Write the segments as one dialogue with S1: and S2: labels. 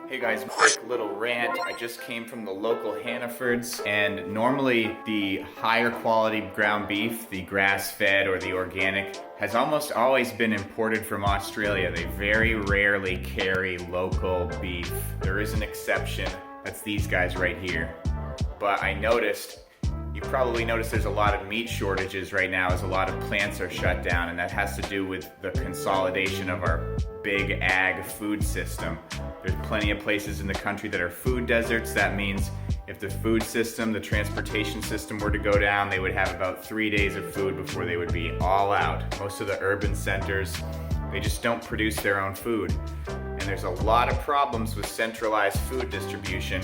S1: Hey guys, quick little rant. I just came from the local Hannafords, and normally the higher quality ground beef, the grass-fed or the organic, has almost always been imported from Australia. They very rarely carry local beef. There is an exception, that's these guys right here. But I noticed, you probably noticed there's a lot of meat shortages right now as a lot of plants are shut down, and that has to do with the consolidation of our big ag food system. There's plenty of places in the country that are food deserts. That means if the food system, the transportation system were to go down, they would have about 3 days of food before they would be all out. Most of the urban centers, they just don't produce their own food. And there's a lot of problems with centralized food distribution.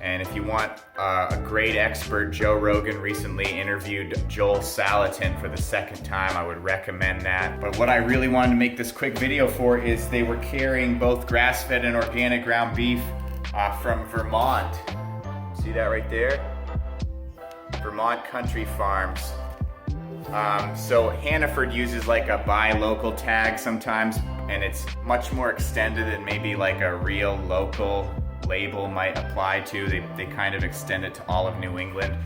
S1: And if you want a great expert, Joe Rogan recently interviewed Joel Salatin for the second time. I would recommend that. But what I really wanted to make this quick video for is they were carrying both grass-fed and organic ground beef from Vermont. See that right there? Vermont Country Farms. So Hannaford uses like a buy local tag sometimes, and it's much more extended than maybe like a real local label might apply to. They kind of extend it to all of New England.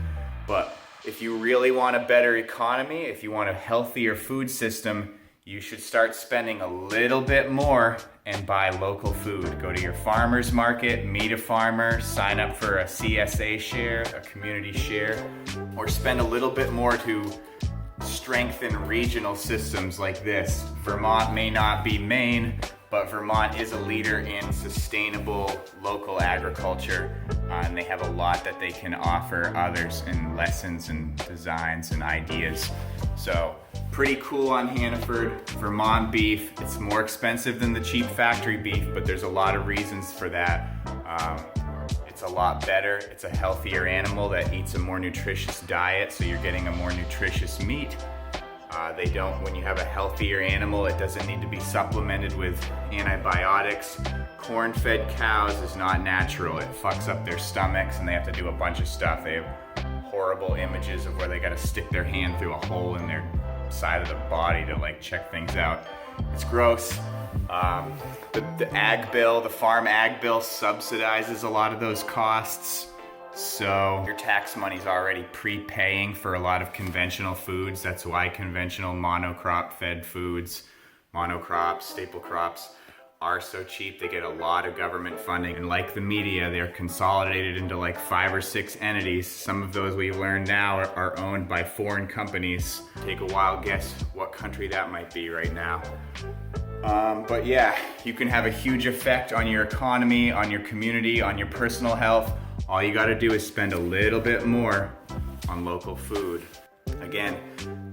S1: But if you really want a better economy, if you want a healthier food system, you should start spending a little bit more and buy local food. Go to your farmer's market, meet a farmer, sign up for a CSA share, a community share, or spend a little bit more to strengthen regional systems like this. Vermont may not be Maine, but Vermont is a leader in sustainable local agriculture, and they have a lot that they can offer others in lessons and designs and ideas. So pretty cool on Hannaford. Vermont beef, it's more expensive than the cheap factory beef, but there's a lot of reasons for that. It's a lot better. It's a healthier animal that eats a more nutritious diet, so you're getting a more nutritious meat. When you have a healthier animal, it doesn't need to be supplemented with antibiotics. Corn-fed cows is not natural. It fucks up their stomachs and they have to do a bunch of stuff. They have horrible images of where they gotta stick their hand through a hole in their side of the body to like check things out. It's gross. The ag bill, the farm ag bill subsidizes a lot of those costs. So your tax money's already prepaying for a lot of conventional foods. That's why conventional monocrop fed foods, monocrops, staple crops are so cheap. They get a lot of government funding. And like the media, they're consolidated into like 5 or 6 entities. Some of those we've learned now are owned by foreign companies. Take a wild guess what country that might be right now. But yeah, you can have a huge effect on your economy, on your community, on your personal health. All you gotta do is spend a little bit more on local food. Again,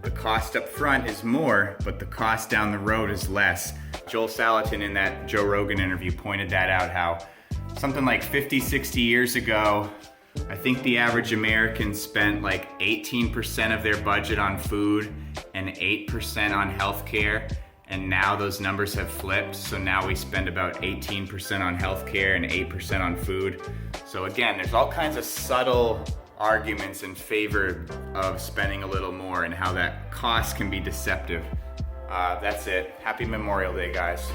S1: the cost up front is more, but the cost down the road is less. Joel Salatin in that Joe Rogan interview pointed that out, how something like 50, 60 years ago, I think the average American spent like 18% of their budget on food and 8% on healthcare. And now those numbers have flipped. So now we spend about 18% on healthcare and 8% on food. So again, there's all kinds of subtle arguments in favor of spending a little more and how that cost can be deceptive. That's it. Happy Memorial Day, guys.